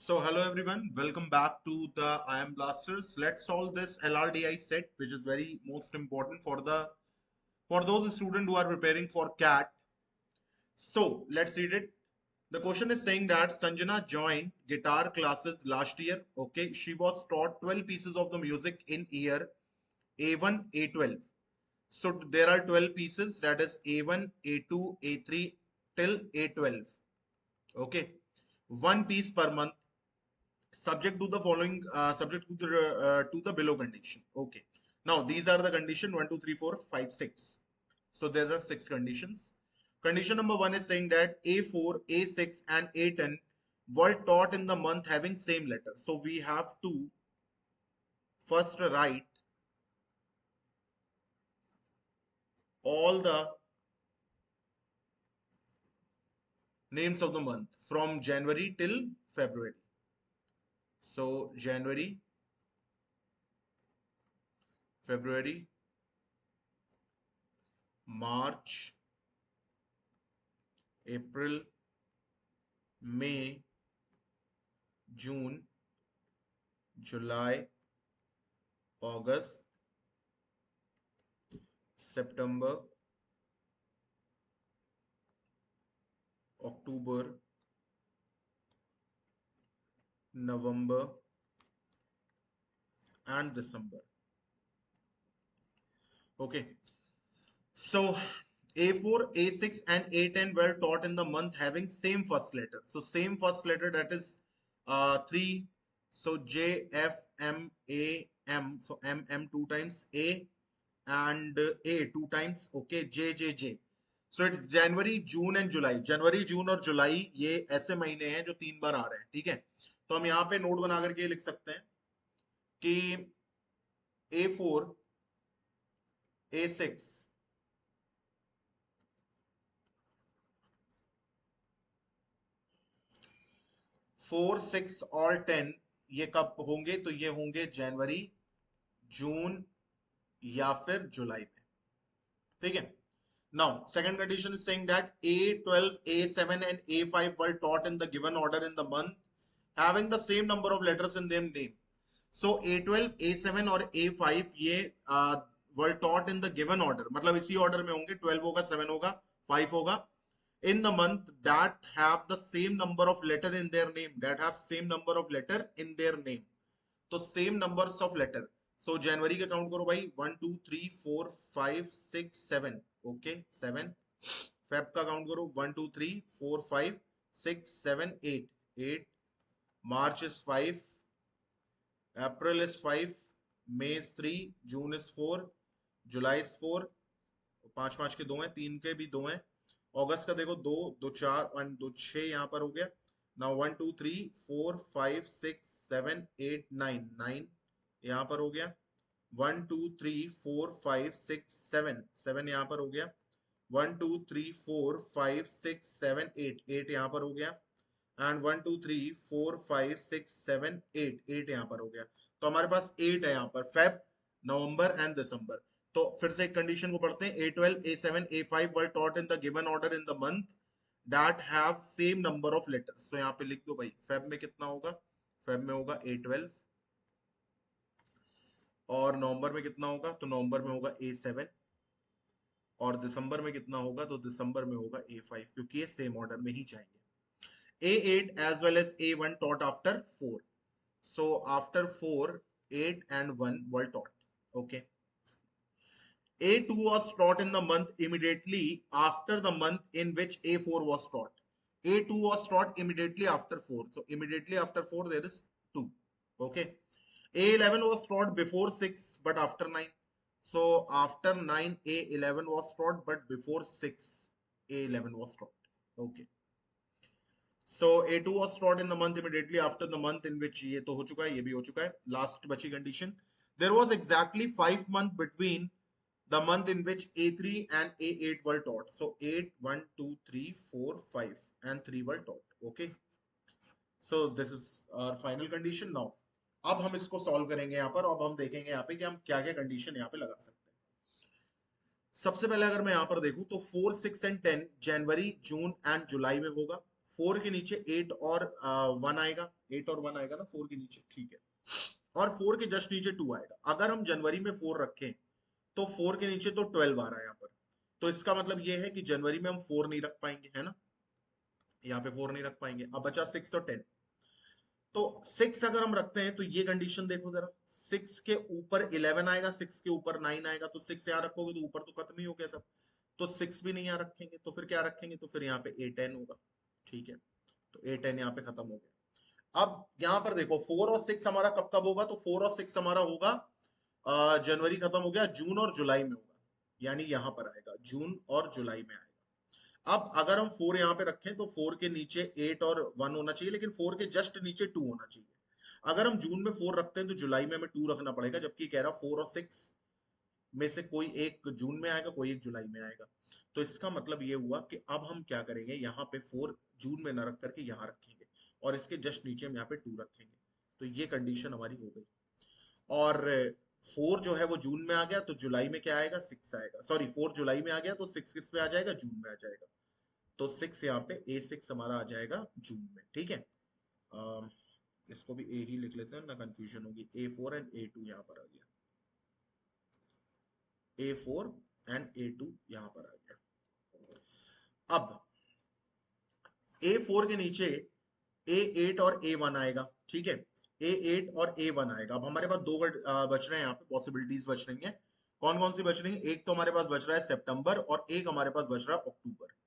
So hello everyone, welcome back to the IM Blasters. Let's solve this LRDI set, which is very most important for those students who are preparing for CAT. So let's read it. The question is saying that Sanjana joined guitar classes last year. Okay, she was taught 12 pieces of the music in year A1, A12. So there are 12 pieces, that is A1, A2, A3 till A12. Okay, one piece per month, subject to the following, subject to the below condition. Okay, now these are the condition: 1 2 3 4 5 6. So there are six conditions. Condition number one is saying that A4, A6 and A10 were taught in the month having same letter. So we have to first write all the names of the month from January till February. So January, February, March, April, May, June, July, August, September, October, November, and December. Okay, so A4, A6, and A10 were taught in the month having same first letter. So same first letter, that is three. So J, F, M, A, M. So M, M two times, A, and A two times. Okay, J, J, J. So it's January, June and July. जनवरी, जून और जुलाई ये ऐसे महीने हैं जो तीन बार आ रहे हैं. ठीक है, तो हम यहाँ पे नोट बना करके लिख सकते हैं कि A4, A6, 4, 6 और 10 ये कब होंगे? तो ये होंगे जनवरी, जून या फिर जुलाई में. ठीक है. Now, second condition is saying that A12, A7 and A5 were taught in the given order in the month having the same number of letters in their name. So A12, A7 और A5 ये were taught in the given order, मतलब इसी order में होंगे. 12 होगा, 7 होगा, 5 होगा, in the month that have the same number of letter in their name, that have same number of letter in their name. तो सेम नंबर्स ऑफ लेटर. सो जनवरी का count करो भाई, 1 2 3 4 5 6 7. ओके, 7. फेब का काउंट करो, 1 2 3 4 5 6 7 8. 8. March is 5, April is 5, May is 3, June is 4, July is 4. पांच पांच के दो हैं, तीन के भी दो हैं. अगस्त का देखो, दो दो चार और दो छह यहाँ पर हो गया. नाउ 1 2 3 4 5 6 7 8 9. 9 यहाँ पर हो गया. 1 2 3 4 5 6 7. 7 यहाँ पर हो गया. 1 2 3 4 5 6 7 8. 8 यहाँ पर हो गया. एंड 1 2 3 4 5 6 7 8. 8 यहाँ पर हो गया. तो हमारे पास 8 है यहाँ पर, फेब, नवंबर एंड दिसंबर. तो फिर से एक कंडीशन को पढ़ते हैं. A12, A7, A5 were taught in the given order in the month that have same number of letters. So यहाँ पे लिख दो भाई, फेब में कितना होगा? फेब में होगा A12, और नवंबर में कितना होगा? तो नवंबर में होगा A7, और दिसंबर में कितना होगा? तो दिसंबर में होगा A5, क्योंकि ये सेम ऑर्डर में ही जाएंगे. A8 as well as A1 taught after 4. So after 4, 8 and 1 were taught. Okay. A2 was taught in the month immediately after the month in which A4 was taught. A2 was taught immediately after 4. So immediately after 4 there is 2. Okay. A11 was taught before 6 but after 9. So after 9 A11 was taught but before 6 A11 was taught. Okay. So A2 was taught in the month immediately after the month in which ये तो हो चुका है, ये भी हो चुका है. Last बची condition. There was exactly 5 months between the month in which A3 and A8 were taught. So 8, 1, 2, 3, 4, 5 and 3 were taught. Okay. So this is our final condition now. अब हम इसको सॉल्व करेंगे यहाँ पर. अब हम देखेंगे यहाँ पे कि हम क्या क्या कंडीशन यहाँ पे लगा सकते हैं. सबसे पहले अगर मैं यहाँ पर देखूं तो 4, 6 एंड 10 जनवरी, जून एंड जुलाई में होगा. 4 के नीचे 8 और 1 आएगा, 8 और 1 आएगा ना 4 के नीचे, ठीक है। और 4 के जस्ट नीचे 2 आएगा। अगर हम जनवरी में 4 रखें तो 4 के नीचे तो 12 आ रहा है यहाँ पर, तो इसका मतलब ये है कि जनवरी में हम 4 नहीं रख पाएंगे, है ना, यहाँ पे 4 नहीं रख पाएंगे। अब बचा 6 और 10। तो 6 अगर हम रखते हैं तो ये कंडीशन देखो जरा, 6 के ऊपर 11 आएगा, 6 के ऊपर 9 आएगा, तो 6 यहाँ रखोगे तो ऊपर तो खत्म ही हो गया सब। तो 6 भी नहीं यहाँ रखेंगे, तो फिर क्या रखेंगे, तो फिर यहाँ पे A10 होगा, ठीक है। तो A10 यहाँ पे खत्म हो गया। अब यहाँ पर देखो 4 और 6 हमारा कब कब होगा, तो 4 और 6 हमारा होगा जनवरी खत्म हो गया, जून और जुलाई में होगा, यानी यहाँ पर आएगा जून और जुलाई में आएगा। अब अगर हम 4 यहाँ पे रखें तो 4 के नीचे 8 और 1 होना चाहिए, लेकिन 4 के जस्ट नीचे 2 होना चाहिए। अगर हम जून में 4 रखते हैं तो जुलाई में हमें 2 रखना पड़ेगा, जबकि कह रहा 4 और 6 में से कोई एक जून में आएगा, कोई एक जुलाई में आएगा। तो इसका मतलब ये हुआ कि अब हम क्या करेंगे, यहाँ पे 4 जून में न रख करके यहाँ रखेंगे, और इसके जस्ट नीचे हम यहाँ पे 2 रखेंगे। तो ये कंडीशन हमारी हो गई। और 4 जो है वो जून में आ गया, तो जुलाई में क्या आएगा, 6 आएगा। सॉरी, 4 जुलाई में आ गया तो 6 किस में आ जाएगा, जून में आ जाएगा। तो 6 यहाँ पे A6 हमारा आ जाएगा जून में, ठीक है। इसको भी A ही लिख लेते हैं ना, कंफ्यूजन होगी। A4 एंड A2 यहाँ पर आ गया, A4 एंड A2 यहाँ पर आ गया। अब A4 के नीचे A8 और A1 आएगा, ठीक है। A8 और A1 आएगा। अब हमारे पास दो बच रहे हैं यहाँ पे, पॉसिबिलिटीज बच रही हैं। कौन कौन सी बच रही है, एक तो हमारे पास बच रहा है सितंबर, और एक हमारे पास बच रहा है अक्टूबर।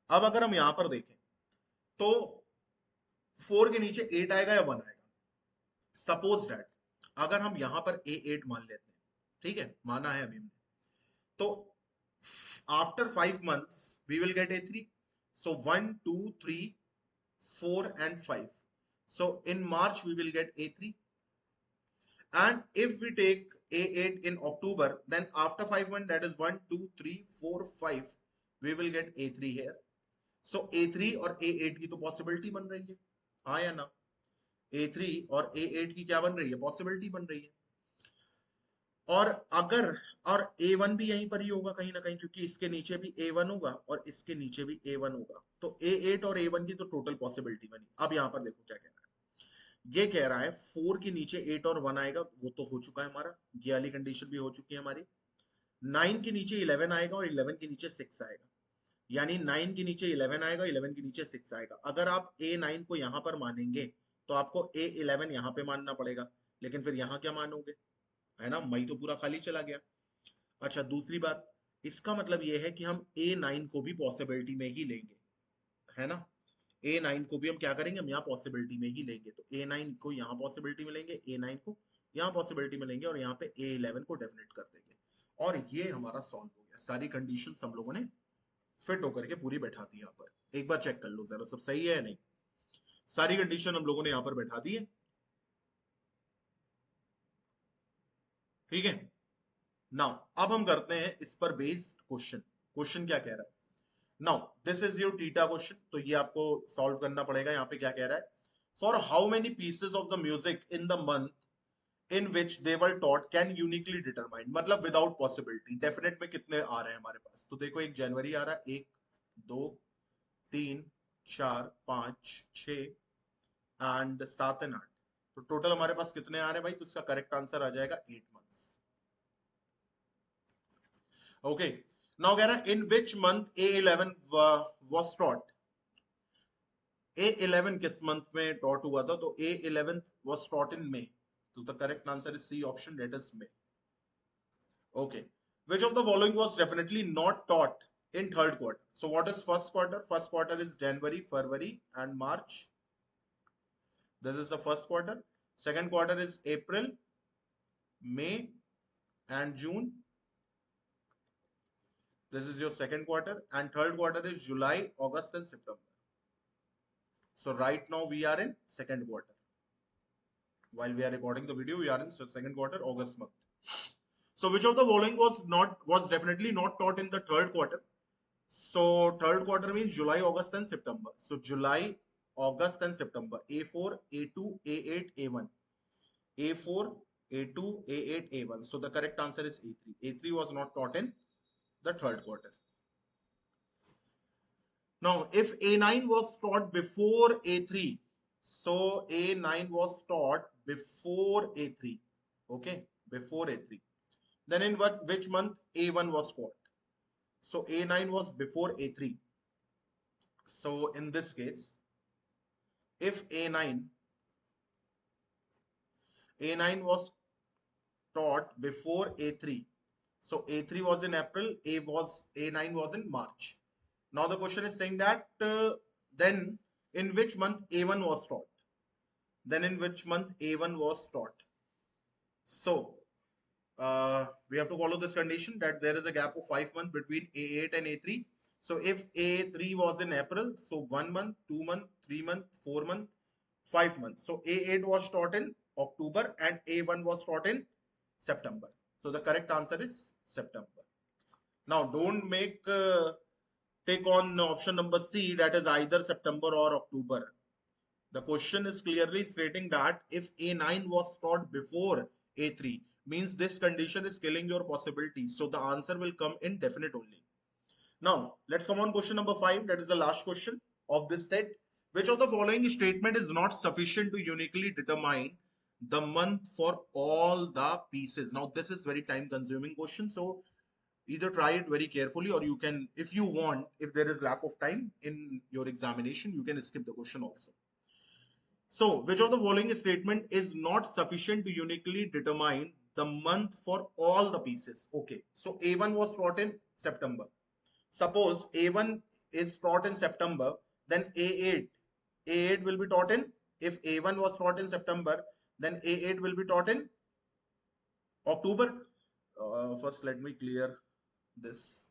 अब अगर हम यहाँ पर देखें तो 4 के नीचे 8 आएगा या 1 आएगा। सपोज दैट अगर हम यहां पर A8 मान लेते हैं, ठीक है, माना है अभी हमने, तो after 5 months we will get A3। So 1 2 3 4 and 5, so in March we will get A3, and if we take A8 in October, then after 5 months, that is 1 2 3 4 5, we will get A3 here. So A3 और A8 की तो possibility बन रही है, हाँ या ना। A3 और A8 की क्या बन रही है, पॉसिबिलिटी बन रही है। और अगर, और A1 भी यहीं पर ही होगा कहीं ना कहीं, क्योंकि इसके नीचे भी A1 होगा और इसके नीचे भी A1 होगा, तो A8 और A1 की तो टोटल पॉसिबिलिटी बनी। अब यहाँ पर देखो क्या कह रहा है, ये कह रहा है 4 के नीचे 8 और 1 आएगा, वो तो हो चुका है हमारा, ये वाली कंडीशन भी हो चुकी है हमारी। 9 के नीचे 11 आएगा और 11 के नीचे 6 आएगा, यानी 9 के नीचे 11 आएगा, 11 के नीचे 6 आएगा। अगर आप A9 को यहाँ पर मानेंगे तो आपको A11 यहाँ पे मानना पड़ेगा, लेकिन फिर यहाँ क्या मानोगे, है ना, मई तो पूरा खाली चला गया। अच्छा, दूसरी बात, इसका मतलब ये है कि हम A9 को भी पॉसिबिलिटी में ही लेंगे, है ना। A9 को भी हम क्या करेंगे, हम यहाँ पॉसिबिलिटी में ही लेंगे। तो A9 को यहाँ पॉसिबिलिटी में लेंगे, A9 को यहाँ पॉसिबिलिटी में लेंगे, और यहाँ पे A11 को डेफिनेट कर देंगे। और ये हमारा सॉल्व हो गया, सारी कंडीशन हम लोगों ने फिट होकर के पूरी बैठा दी। यहाँ पर एक बार चेक कर लो जरा, सब सही है या नहीं। सारी कंडीशन हम लोगों ने यहाँ पर बैठा दी है, ठीक है। नाउ अब हम करते हैं इस पर बेस्ड क्वेश्चन। क्वेश्चन क्या कह रहा है, now this is your theta question, तो ये आपको सॉल्व करना पड़ेगा। यहाँ पे क्या कह रहा है, for how many pieces of the music in the month in which they were taught can uniquely determine, मतलब विदाउट पॉसिबिलिटी, डेफिनेट में कितने आ रहे हैं हमारे पास। तो देखो, एक जनवरी आ रहा है, 1 2 3 4 5 6 एंड 7 एंड 8, तो टोटल हमारे पास कितने आ रहे हैं भाई, तो इसका करेक्ट आंसर आ जाएगा 8 मंथ्स। ओके, नाउ कह रहा है in which month A11 was taught. A11 किस मंथ में टॉट हुआ था, तो A11 was taught in May, तो the correct answer is C option, that is May। Okay. Which of the following was definitely not taught in third quarter? So what is first quarter? First quarter is January, February and March. This is the first quarter. Second quarter is April, May and June. This is your second quarter. And third quarter is July, August and September. So right now we are in second quarter. While we are recording the video, we are in second quarter, August month. So which of the following was definitely not taught in the third quarter? So third quarter means July, August and September. So July, August and September. A4, A2, A8, A1. A4, A2, A8, A1. So the correct answer is A3. A3 was not taught in the third quarter. Now, if A9 was taught before A3, so A9 was taught before A3, okay, before A3. Then in which month A1 was taught? So A9 was before A3. So in this case, if A9 was taught before A3, so A3 was in April, A9 was in March. Now the question is saying that then in which month A1 was taught? Then in which month A1 was taught? So we have to follow this condition that there is a gap of 5 months between A8 and A3. So if A3 was in April, so 1 month, 2 month, 3 month, 4 month, 5 months. So A8 was taught in October and A1 was taught in September. So the correct answer is September. Now don't take on option number C, that is either September or October. The question is clearly stating that if A9 was taught before A3, means this condition is killing your possibility. So the answer will come in definite only. Now, let's come on question number 5. That is the last question of this set. Which of the following statement is not sufficient to uniquely determine the month for all the pieces? Now, this is very time consuming question. So either try it very carefully, or you can, if you want, if there is lack of time in your examination, you can skip the question also. So, which of the following statement is not sufficient to uniquely determine the month for all the pieces? Okay, so A1 was taught in September. Suppose A1 is taught in September, then A8 will be taught in, if A1 was taught in September, then A8 will be taught in October. First, let me clear this.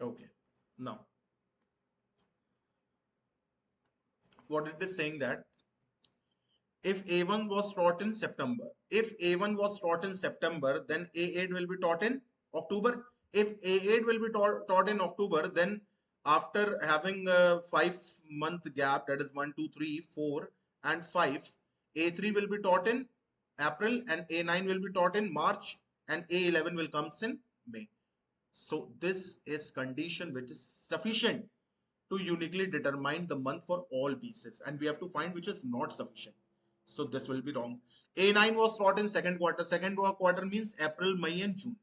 Okay, now what it is saying that if A1 was taught in September, if A1 was taught in September, then A8 will be taught in October. If A8 will be taught in October, then after having a 5 month gap, that is 1, 2, 3, 4, and 5, A3 will be taught in April, and A9 will be taught in March, and A11 will comes in May. So this is condition which is sufficient to uniquely determine the month for all pieces, and we have to find which is not sufficient. So this will be wrong. A9 was taught in second quarter. Second quarter means April, May, and June.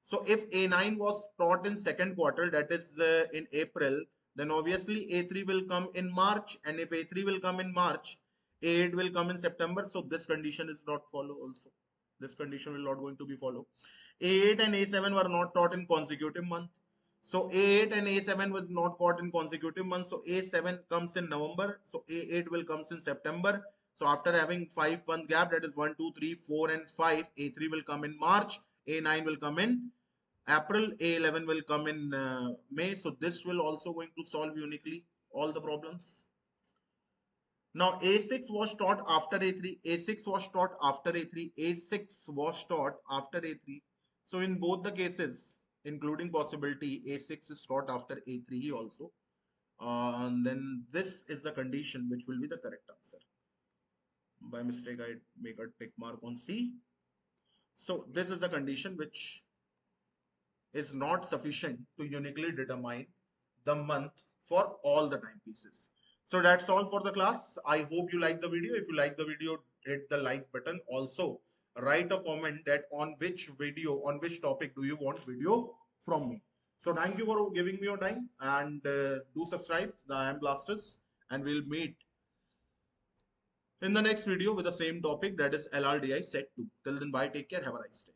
So if A9 was taught in second quarter, that is in April, then obviously A3 will come in March, and if A3 will come in March, A8 will come in September. So this condition is not follow also. This condition will not going to be follow. A8 and A7 were not taught in consecutive month. So A8 and A7 was not taught in consecutive months. So A7 comes in November. So A8 will comes in September. So after having 5 month gap, that is 1, 2, 3, 4, and 5, A3 will come in March. A9 will come in April, A11 will come in May. So this will also going to solve uniquely all the problems. Now A6 was taught after A3. A6 was taught after A3. A6 was taught after A3. So in both the cases, including possibility, A6 is taught after A3 also. And then this is the condition which will be the correct answer. By mistake, I make a tick mark on C. So this is the condition which is not sufficient to uniquely determine the month for all the timepieces. So that's all for the class. I hope you like the video. If you like the video, hit the like button. Also, write a comment that on which video, on which topic do you want video from me. So thank you for giving me your time, and do subscribe. I am Blasters, and we'll meet in the next video with the same topic, that is LRDI set 2. Till then, bye, take care, have a nice day.